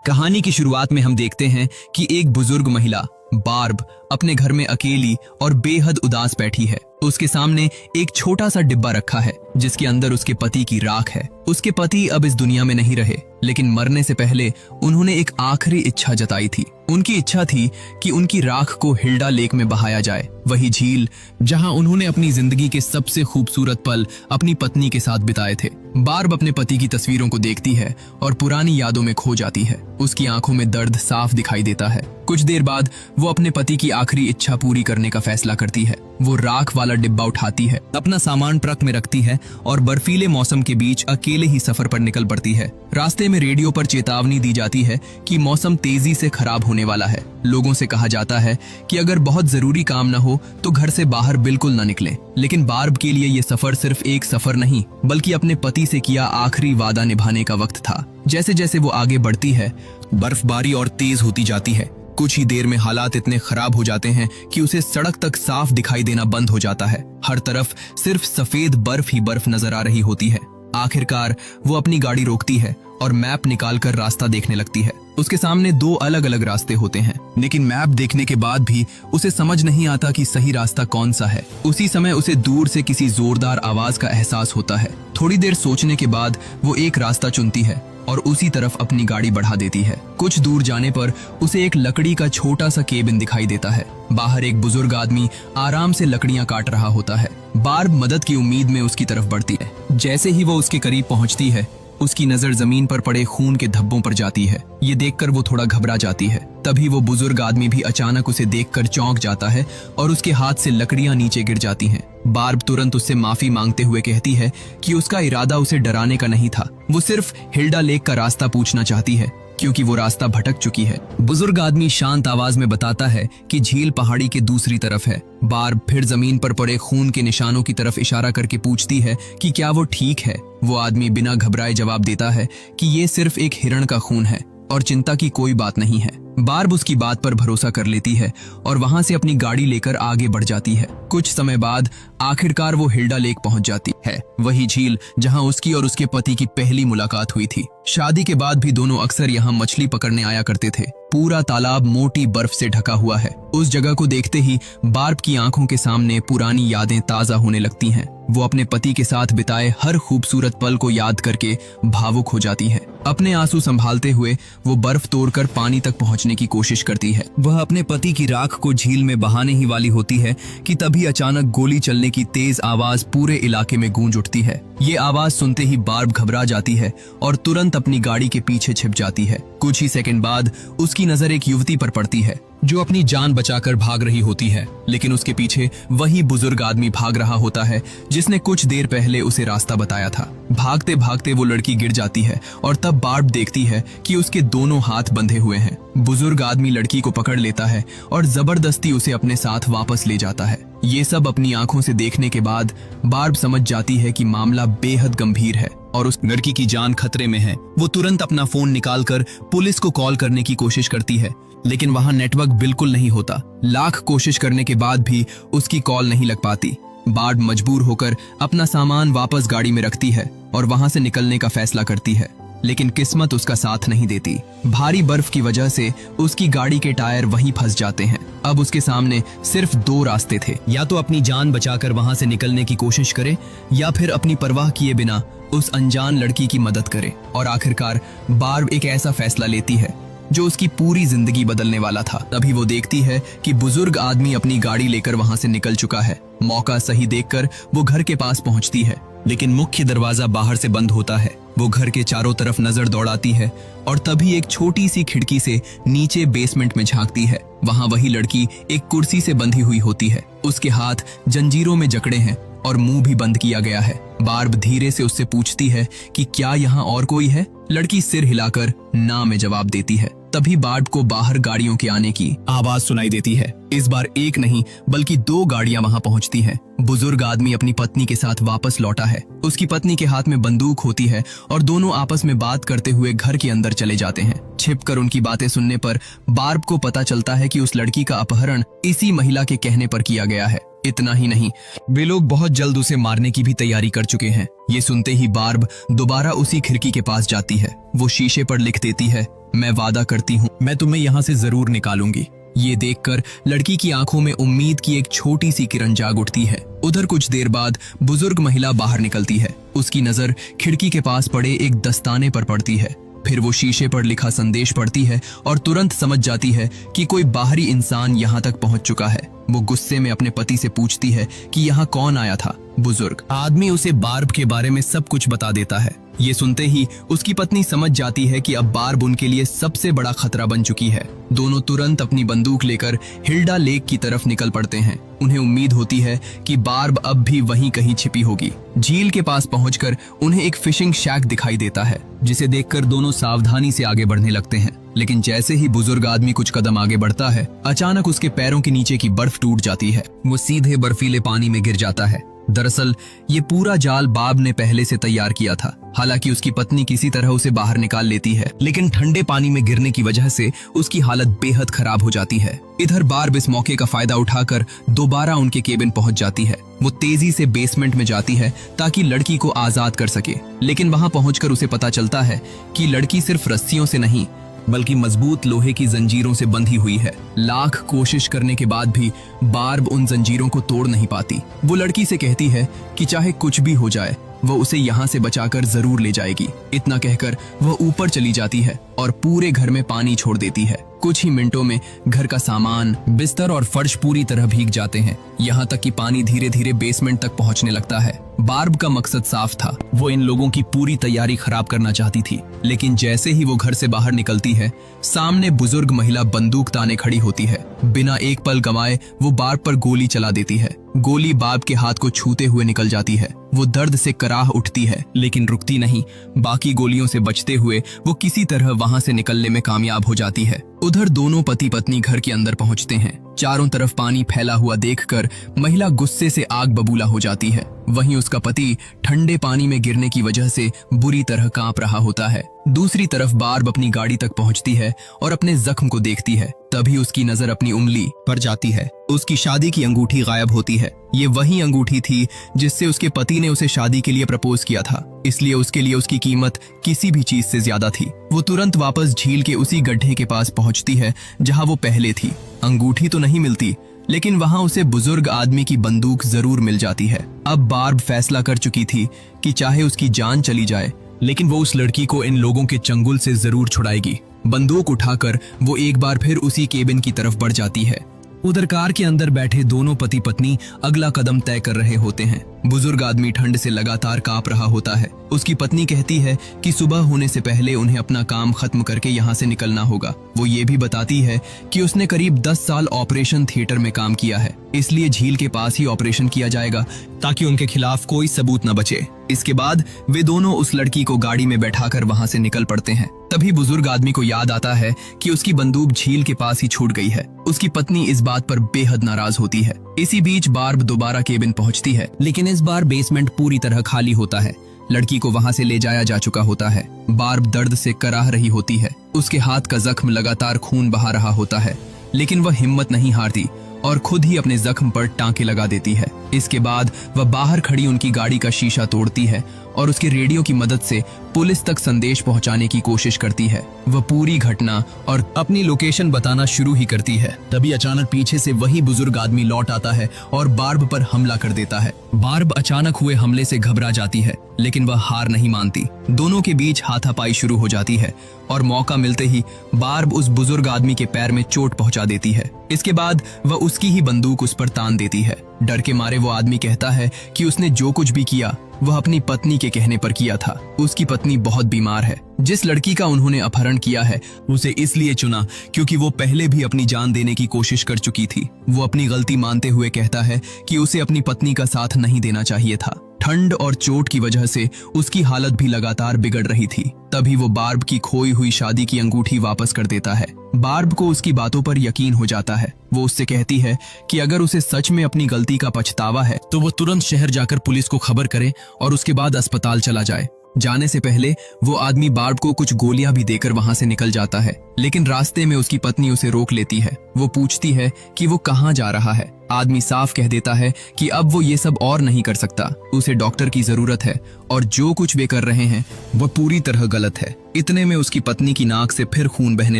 कहानी की शुरुआत में हम देखते हैं कि एक बुजुर्ग महिला बार्ब अपने घर में अकेली और बेहद उदास बैठी है। उसके सामने एक छोटा सा डिब्बा रखा है जिसके अंदर उसके पति की राख है। उसके पति अब इस दुनिया में नहीं रहे, लेकिन मरने से पहले उन्होंने एक आखिरी इच्छा जताई थी। उनकी इच्छा थी कि उनकी राख को हिल्डा लेक में बहाया जाए, वही झील जहां उन्होंने अपनी जिंदगी के सबसे खूबसूरत पल अपनी पत्नी के साथ बिताए थे। बार्ब अपने पति की तस्वीरों को देखती है और पुरानी यादों में खो जाती है। उसकी आंखों में दर्द साफ दिखाई देता है। कुछ देर बाद वो अपने पति की आखिरी इच्छा पूरी करने का फैसला करती है। वो राख वाला डिब्बा उठाती है, अपना सामान ट्रक में रखती है और बर्फीले मौसम के बीच अकेले ही सफर पर निकल पड़ती है। रास्ते में रेडियो पर चेतावनी दी जाती है कि मौसम तेजी से खराब होने वाला है। लोगों से कहा जाता है कि अगर बहुत जरूरी काम न हो तो घर से बाहर बिल्कुल न निकलें। लेकिन बार्ब के लिए ये सफर सिर्फ एक सफर नहीं, बल्कि अपने पति से किया आखिरी वादा निभाने का वक्त था। जैसे जैसे वो आगे बढ़ती है, बर्फबारी और तेज होती जाती है। कुछ ही देर में हालात इतने खराब हो जाते हैं कि उसे सड़क तक साफ दिखाई देना बंद हो जाता है। हर तरफ सिर्फ सफेद बर्फ ही बर्फ नजर आ रही होती है। आखिरकार वो अपनी गाड़ी रोकती है और मैप निकालकर रास्ता देखने लगती है। उसके सामने दो अलग अलग रास्ते होते हैं, लेकिन मैप देखने के बाद भी उसे समझ नहीं आता कि सही रास्ता कौन सा है। उसी समय उसे दूर से किसी जोरदार आवाज का एहसास होता है। थोड़ी देर सोचने के बाद वो एक रास्ता चुनती है और उसी तरफ अपनी गाड़ी बढ़ा देती है। कुछ दूर जाने पर उसे एक लकड़ी का छोटा सा केबिन दिखाई देता है। बाहर एक बुजुर्ग आदमी आराम से लकड़ियां काट रहा होता है। बार्ब मदद की उम्मीद में उसकी तरफ बढ़ती है। जैसे ही वो उसके करीब पहुंचती है, उसकी नजर जमीन पर पड़े खून के धब्बों पर जाती है। ये देखकर वो थोड़ा घबरा जाती है। तभी वो बुजुर्ग आदमी भी अचानक उसे देखकर चौंक जाता है और उसके हाथ से लकड़ियां नीचे गिर जाती हैं। बार्ब तुरंत उससे माफी मांगते हुए कहती है कि उसका इरादा उसे डराने का नहीं था। वो सिर्फ हिल्डा लेक का रास्ता पूछना चाहती है, क्योंकि वो रास्ता भटक चुकी है। बुजुर्ग आदमी शांत आवाज में बताता है कि झील पहाड़ी के दूसरी तरफ है। बार्ब फिर जमीन पर पड़े खून के निशानों की तरफ इशारा करके पूछती है कि क्या वो ठीक है। वो आदमी बिना घबराए जवाब देता है कि ये सिर्फ एक हिरण का खून है और चिंता की कोई बात नहीं है। बार्ब उसकी बात पर भरोसा कर लेती है और वहां से अपनी गाड़ी लेकर आगे बढ़ जाती है। कुछ समय बाद आखिरकार वो हिल्डा लेक पहुंच जाती है, वही झील जहां उसकी और उसके पति की पहली मुलाकात हुई थी। शादी के बाद भी दोनों अक्सर यहाँ मछली पकड़ने आया करते थे। पूरा तालाब मोटी बर्फ से ढका हुआ है। उस जगह को देखते ही बार्ब की आंखों के सामने पुरानी यादें ताजा होने लगती हैं। वो अपने पति के साथ बिताए हर खूबसूरत पल को याद करके भावुक हो जाती है। अपने आंसू संभालते हुए वो बर्फ तोड़कर पानी तक पहुंचने की कोशिश करती है। वह अपने पति की राख को झील में बहाने ही वाली होती है कि तभी अचानक गोली चलने की तेज आवाज पूरे इलाके में गूंज उठती है। ये आवाज सुनते ही बार्ब घबरा जाती है और तुरंत अपनी गाड़ी के पीछे छिप जाती है। कुछ ही सेकंड बाद उसकी नजर एक युवती पर पड़ती है जो अपनी जान बचाकर भाग रही होती है, लेकिन उसके पीछे वही बुजुर्ग आदमी भाग रहा होता है जिसने कुछ देर पहले उसे रास्ता बताया था। भागते भागते वो लड़की गिर जाती है और तब बार्ब देखती है कि उसके दोनों हाथ बंधे हुए हैं। बुजुर्ग आदमी लड़की को पकड़ लेता है और जबरदस्ती उसे अपने साथ वापस ले जाता है। ये सब अपनी आंखों से देखने के बाद बार्ब समझ जाती है कि मामला बेहद गंभीर है और उस लड़की की जान खतरे में है। वो तुरंत अपना फोन निकालकर पुलिस को कॉल करने की कोशिश करती है, लेकिन वहां नेटवर्क बिल्कुल नहीं होता। लाख कोशिश करने के बाद भी उसकी कॉल नहीं लग पाती। बार्ब मजबूर होकर अपना सामान वापस गाड़ी में रखती है और वहां से निकलने का फैसला करती है, लेकिन किस्मत उसका साथ नहीं देती। भारी बर्फ की वजह से उसकी गाड़ी के टायर वहीं फंस जाते हैं। अब उसके सामने सिर्फ दो रास्ते थे, या तो अपनी जान बचाकर वहां से निकलने की कोशिश करे या फिर अपनी परवाह किए बिना उस अनजान लड़की की मदद करे। और आखिरकार बार्ब एक ऐसा फैसला लेती है जो उसकी पूरी जिंदगी बदलने वाला था। तभी वो देखती है कि बुजुर्ग आदमी अपनी गाड़ी लेकर वहां से निकल चुका है। मौका सही देखकर वो घर के पास पहुंचती है, लेकिन मुख्य दरवाजा बाहर से बंद होता है। वो घर के चारों तरफ नजर दौड़ाती है और तभी एक छोटी सी खिड़की से नीचे बेसमेंट में झांकती है। वहां वही लड़की एक कुर्सी से बंधी हुई होती है। उसके हाथ जंजीरों में जकड़े हैं और मुंह भी बंद किया गया है। बार्ब धीरे से उससे पूछती है कि क्या यहाँ और कोई है। लड़की सिर हिलाकर ना में जवाब देती है। तभी बार्ब को बाहर गाड़ियों के आने की आवाज सुनाई देती है। इस बार एक नहीं बल्कि दो गाड़ियां वहां पहुंचती हैं। बुजुर्ग आदमी अपनी पत्नी के साथ वापस लौटा है। उसकी पत्नी के हाथ में बंदूक होती है और दोनों आपस में बात करते हुए घर के अंदर चले जाते हैं। छिपकर उनकी बातें सुनने पर बार्ब को पता चलता है कि उस लड़की का अपहरण इसी महिला के कहने पर किया गया है। इतना ही नहीं, वे लोग बहुत जल्द उसे मारने की भी तैयारी कर चुके हैं। ये सुनते ही बार्ब दोबारा उसी खिड़की के पास जाती है। वो शीशे पर लिख देती है, मैं वादा करती हूँ मैं तुम्हें यहाँ से जरूर निकालूंगी। ये देखकर लड़की की आंखों में उम्मीद की एक छोटी सी किरण जाग उठती है। उधर कुछ देर बाद बुजुर्ग महिला बाहर निकलती है। उसकी नजर खिड़की के पास पड़े एक दस्ताने पर पड़ती है। फिर वो शीशे पर लिखा संदेश पढ़ती है और तुरंत समझ जाती है कि कोई बाहरी इंसान यहाँ तक पहुँच चुका है। वो गुस्से में अपने पति से पूछती है कि यहाँ कौन आया था। बुजुर्ग आदमी उसे बार्ब के बारे में सब कुछ बता देता है। ये सुनते ही उसकी पत्नी समझ जाती है कि अब बार्ब उनके लिए सबसे बड़ा खतरा बन चुकी है। दोनों तुरंत अपनी बंदूक लेकर हिल्डा लेक की तरफ निकल पड़ते हैं। उन्हें उम्मीद होती है कि बार्ब अब भी वहीं कहीं छिपी होगी। झील के पास पहुंचकर उन्हें एक फिशिंग शैक दिखाई देता है, जिसे देखकर दोनों सावधानी से आगे बढ़ने लगते हैं। लेकिन जैसे ही बुजुर्ग आदमी कुछ कदम आगे बढ़ता है, अचानक उसके पैरों के नीचे की बर्फ टूट जाती है। वो सीधे बर्फीले पानी में गिर जाता है। दरअसल ये पूरा जाल बाब ने पहले से तैयार किया था। हालांकि उसकी पत्नी किसी तरह उसे बाहर निकाल लेती है, लेकिन ठंडे पानी में गिरने की वजह से उसकी हालत बेहद खराब हो जाती है। इधर बार्ब इस मौके का फायदा उठाकर दोबारा उनके केबिन पहुंच जाती है। वो तेजी से बेसमेंट में जाती है ताकि लड़की को आजाद कर सके, लेकिन वहां पहुंचकर उसे पता चलता है कि लड़की सिर्फ रस्सियों से नहीं बल्कि मजबूत लोहे की जंजीरों से बंधी हुई है। लाख कोशिश करने के बाद भी बार्ब उन जंजीरों को तोड़ नहीं पाती। वो लड़की से कहती है कि चाहे कुछ भी हो जाए वो उसे यहाँ से बचाकर जरूर ले जाएगी। इतना कहकर वह ऊपर चली जाती है और पूरे घर में पानी छोड़ देती है। कुछ ही मिनटों में घर का सामान, बिस्तर और फर्श पूरी तरह भीग जाते हैं, यहाँ तक कि पानी धीरे धीरे बेसमेंट तक पहुँचने लगता है। बार्ब का मकसद साफ था, वो इन लोगों की पूरी तैयारी खराब करना चाहती थी। लेकिन जैसे ही वो घर से बाहर निकलती है, सामने बुजुर्ग महिला बंदूक ताने खड़ी होती है। बिना एक पल गंवाए वो बार्ब पर गोली चला देती है। गोली बार्ब के हाथ को छूते हुए निकल जाती है। वो दर्द से कराह उठती है, लेकिन रुकती नहीं। बाकी गोलियों से बचते हुए वो किसी तरह वहां से निकलने में कामयाब हो जाती है। उधर दोनों पति पत्नी घर के अंदर पहुंचते हैं। चारों तरफ पानी फैला हुआ देखकर महिला गुस्से से आग बबूला हो जाती है। वहीं उसका पति ठंडे पानी में गिरने की वजह से बुरी तरह कांप रहा होता है। दूसरी तरफ बार्ब अपनी गाड़ी तक पहुंचती है और अपने जख्म को देखती है। तभी उसकी नजर अपनी उंगली पर जाती है। उसकी शादी की अंगूठी गायब होती है। ये वही अंगूठी थी जिससे उसके पति ने उसे शादी के लिए प्रपोज किया था, इसलिए उसके लिए उसकी कीमत किसी भी चीज से ज्यादा थी। वो तुरंत वापस झील के उसी गड्ढे के पास पहुंचती है जहां वो पहले थी। अंगूठी तो नहीं मिलती, लेकिन वहां उसे बुजुर्ग आदमी की बंदूक जरूर मिल जाती है। अब बार्ब फैसला कर चुकी थी कि चाहे उसकी जान चली जाए, लेकिन वो उस लड़की को इन लोगों के चंगुल से जरूर छुड़ाएगी। बंदूक उठाकर वो एक बार फिर उसी केबिन की तरफ बढ़ जाती है। उधर कार के अंदर बैठे दोनों पति पत्नी अगला कदम तय कर रहे होते हैं। बुजुर्ग आदमी ठंड से लगातार कांप रहा होता है। उसकी पत्नी कहती है कि सुबह होने से पहले उन्हें अपना काम खत्म करके यहाँ से निकलना होगा। वो ये भी बताती है कि उसने करीब 10 साल ऑपरेशन थिएटर में काम किया है, इसलिए झील के पास ही ऑपरेशन किया जाएगा ताकि उनके खिलाफ कोई सबूत न बचे। इसके बाद वे दोनों उस लड़की को गाड़ी में बैठाकर वहां से निकल पड़ते हैं। तभी बुजुर्ग आदमी को याद आता है कि उसकी बंदूक झील के पास ही छूट गई है। उसकी पत्नी इस बात पर बेहद नाराज होती है। इसी बीच बार्ब दोबारा केबिन पहुंचती है, लेकिन इस बार बेसमेंट पूरी तरह खाली होता है। लड़की को वहां से ले जाया जा चुका होता है। बार्ब दर्द से कराह रही होती है। उसके हाथ का जख्म लगातार खून बहा रहा होता है, लेकिन वह हिम्मत नहीं हारती और खुद ही अपने जख्म पर टांके लगा देती है। इसके बाद वह बाहर खड़ी उनकी गाड़ी का शीशा तोड़ती है और उसके रेडियो की मदद से पुलिस तक संदेश पहुंचाने की कोशिश करती है। वह पूरी घटना और अपनी लोकेशन बताना शुरू ही करती है। तभी अचानक पीछे से वही बुजुर्ग आदमी लौट आता है और बार्ब पर हमला कर देता है। बार्ब अचानक हुए हमले से घबरा जाती है, लेकिन वह हार नहीं मानती। दोनों के बीच हाथापाई शुरू हो जाती है और मौका मिलते ही बार्ब उस बुजुर्ग आदमी के पैर में चोट पहुंचा देती है। इसके बाद वह उसकी ही बंदूक उस पर तान देती है। डर के मारे वो आदमी कहता है कि उसने जो कुछ भी किया वह अपनी पत्नी के कहने पर किया था। उसकी पत्नी बहुत बीमार है। जिस लड़की का उन्होंने अपहरण किया है उसे इसलिए चुना क्योंकि वो पहले भी अपनी जान देने की कोशिश कर चुकी थी। वो अपनी गलती मानते हुए कहता है कि उसे अपनी पत्नी का साथ नहीं देना चाहिए था। ठंड और चोट की वजह से उसकी हालत भी लगातार बिगड़ रही थी। तभी वो बार्ब की खोई हुई शादी की अंगूठी वापस कर देता है। बार्ब को उसकी बातों पर यकीन हो जाता है। वो उससे कहती है कि अगर उसे सच में अपनी गलती का पछतावा है तो वो तुरंत शहर जाकर पुलिस को खबर करे और उसके बाद अस्पताल चला जाए। जाने से पहले वो आदमी बार्ब को कुछ गोलियां भी देकर वहां से निकल जाता है, लेकिन रास्ते में उसकी पत्नी उसे रोक लेती है। वो पूछती है कि वो कहाँ जा रहा है। आदमी साफ कह देता है कि अब वो ये सब और नहीं कर सकता, उसे डॉक्टर की जरूरत है और जो कुछ वे कर रहे हैं वह पूरी तरह गलत है। इतने में उसकी पत्नी की नाक से फिर खून बहने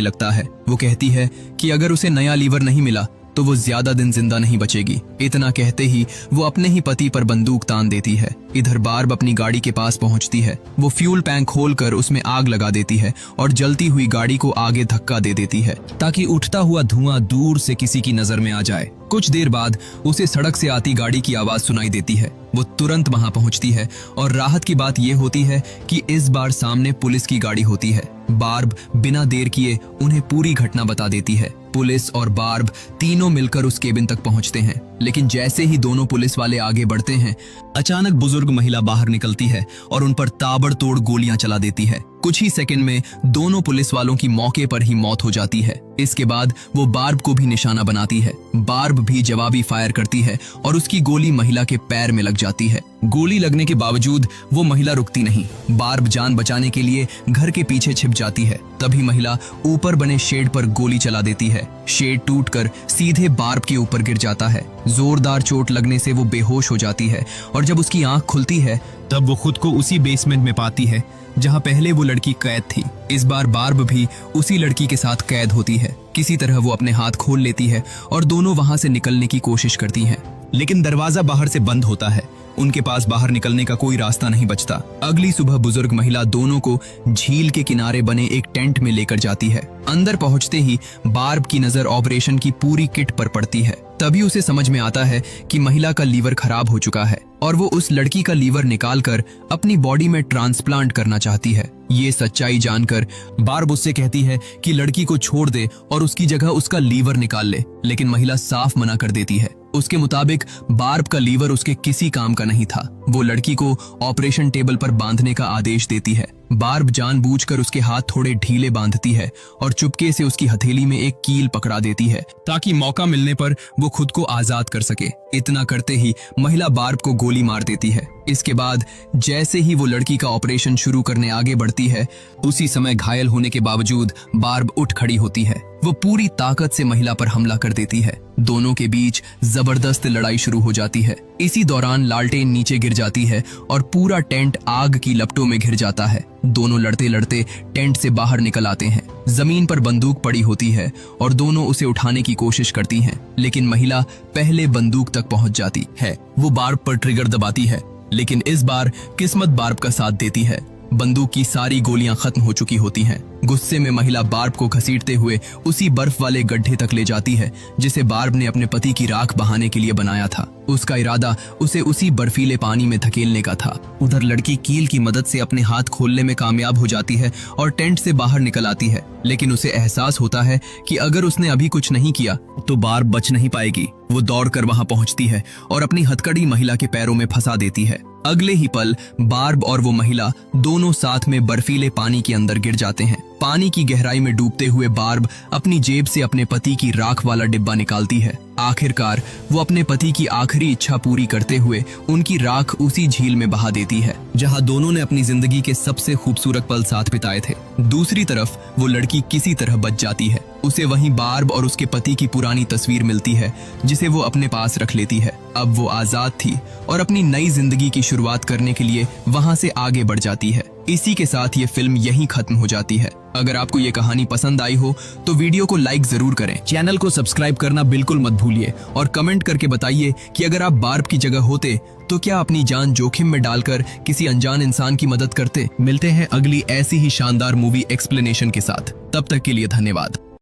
लगता है। वो कहती है कि अगर उसे नया लीवर नहीं मिला तो वो ज्यादा दिन जिंदा नहीं बचेगी। इतना कहते ही वो अपने ही पति पर बंदूक तान देती है। इधर बार्ब अपनी गाड़ी के पास पहुंचती है। वो फ्यूल टैंक खोलकर उसमें आग लगा देती है और जलती हुई गाड़ी को आगे धक्का दे देती है ताकि उठता हुआ धुआं दूर से किसी की नजर में आ जाए। कुछ देर बाद उसे सड़क से आती गाड़ी की आवाज सुनाई देती है। वो तुरंत वहां पहुंचती है और राहत की बात यह होती है कि इस बार सामने पुलिस की गाड़ी होती है। बार्ब बिना देर किए उन्हें पूरी घटना बता देती है। पुलिस और बार्ब तीनों मिलकर उस केबिन तक पहुंचते हैं, लेकिन जैसे ही दोनों पुलिस वाले आगे बढ़ते हैं, अचानक बुजुर्ग महिला बाहर निकलती है और उन पर ताबड़तोड़ गोलियां चला देती है। कुछ ही सेकंड में दोनों पुलिस वालों की मौके पर ही मौत हो जाती है। इसके बाद वो बार्ब को भी निशाना बनाती है। बार्ब भी जवाबी फायर करती है और उसकी गोली महिला के पैर में लग जाती है। गोली लगने के बावजूद वो महिला रुकती नहीं। बार्ब जान बचाने के लिए घर के पीछे छिप जाती है। तभी महिला ऊपर बने शेड पर गोली चला देती है। शेड टूटकर सीधे बार्ब के ऊपर गिर जाता है। जोरदार चोट लगने से वो बेहोश हो जाती है और जब उसकी आंख खुलती है तब वो खुद को उसी बेसमेंट में पाती है जहां पहले वो लड़की कैद थी। इस बार बार्ब भी उसी लड़की के साथ कैद होती है। किसी तरह वो अपने हाथ खोल लेती है और दोनों वहां से निकलने की कोशिश करती हैं, लेकिन दरवाजा बाहर से बंद होता है। उनके पास बाहर निकलने का कोई रास्ता नहीं बचता। अगली सुबह बुजुर्ग महिला दोनों को झील के किनारे बने एक टेंट में लेकर जाती है। अंदर पहुंचते ही बार्ब की नजर ऑपरेशन की पूरी किट पर पड़ती है। तभी उसे समझ में आता है कि महिला का लीवर खराब हो चुका है और वो उस लड़की का लीवर निकालकर अपनी बॉडी में ट्रांसप्लांट करना चाहती है। ये सच्चाई जानकर बार्ब उससे कहती है कि लड़की को छोड़ दे और उसकी जगह उसका लीवर निकाल ले, लेकिन महिला साफ मना कर देती है। उसके मुताबिक बार्ब का लीवर उसके किसी काम का नहीं था। वो लड़की को ऑपरेशन टेबल पर बांधने का आदेश देती है। बार्ब जानबूझकर उसके हाथ थोड़े ढीले बांधती है और चुपके से उसकी हथेली में एक कील पकड़ा देती है ताकि मौका मिलने पर वो खुद को आजाद कर सके। इतना करते ही महिला बार्ब को गोली मार देती है। इसके बाद जैसे ही वो लड़की का ऑपरेशन शुरू करने आगे बढ़ती है, उसी समय घायल होने के बावजूद बार्ब उठ खड़ी होती है। वो पूरी ताकत से महिला पर हमला कर देती है। दोनों के बीच जबरदस्त लड़ाई शुरू हो जाती है। इसी दौरान लालटेन नीचे गिर जाती है और पूरा टेंट आग की लपटों में घिर जाता है। दोनों लड़ते लड़ते टेंट से बाहर निकल आते हैं। जमीन पर बंदूक पड़ी होती है और दोनों उसे उठाने की कोशिश करती हैं, लेकिन महिला पहले बंदूक तक पहुंच जाती है। वो बार्ब पर ट्रिगर दबाती है, लेकिन इस बार किस्मत बार्ब का साथ देती है। बंदूक की सारी गोलियां खत्म हो चुकी होती हैं। गुस्से में महिला बार्ब को घसीटते हुए उसी बर्फ वाले गड्ढे तक ले जाती है जिसे बार्ब ने अपने पति की राख बहाने के लिए बनाया था। उसका इरादा उसे उसी बर्फीले पानी में धकेलने का था। उधर लड़की कील की मदद से अपने हाथ खोलने में कामयाब हो जाती है और टेंट से बाहर निकल आती है, लेकिन उसे एहसास होता है कि अगर उसने अभी कुछ नहीं किया तो बार्ब बच नहीं पाएगी। वो दौड़कर वहां पहुंचती है और अपनी हथकड़ी महिला के पैरों में फंसा देती है। अगले ही पल बार्ब और वो महिला दोनों साथ में बर्फीले पानी के अंदर गिर जाते हैं। पानी की गहराई में डूबते हुए बार्ब अपनी जेब से अपने पति की राख वाला डिब्बा निकालती है। आखिरकार वो अपने पति की आखिरी इच्छा पूरी करते हुए उनकी राख उसी झील में बहा देती है जहां दोनों ने अपनी जिंदगी के सबसे खूबसूरत पल साथ बिताए थे। दूसरी तरफ वो लड़की किसी तरह बच जाती है। उसे वहीं बार्ब और उसके पति की पुरानी तस्वीर मिलती है जिसे वो अपने पास रख लेती है। अब वो आजाद थी और अपनी नई जिंदगी की शुरुआत करने के लिए वहां से आगे बढ़ जाती है। इसी के साथ ये फिल्म यहीं खत्म हो जाती है। अगर आपको ये कहानी पसंद आई हो तो वीडियो को लाइक जरूर करें, चैनल को सब्सक्राइब करना बिल्कुल मत भूलिए और कमेंट करके बताइए कि अगर आप बार्ब की जगह होते तो क्या अपनी जान जोखिम में डालकर किसी अनजान इंसान की मदद करते। मिलते हैं अगली ऐसी ही शानदार मूवी एक्सप्लेनेशन के साथ। तब तक के लिए धन्यवाद।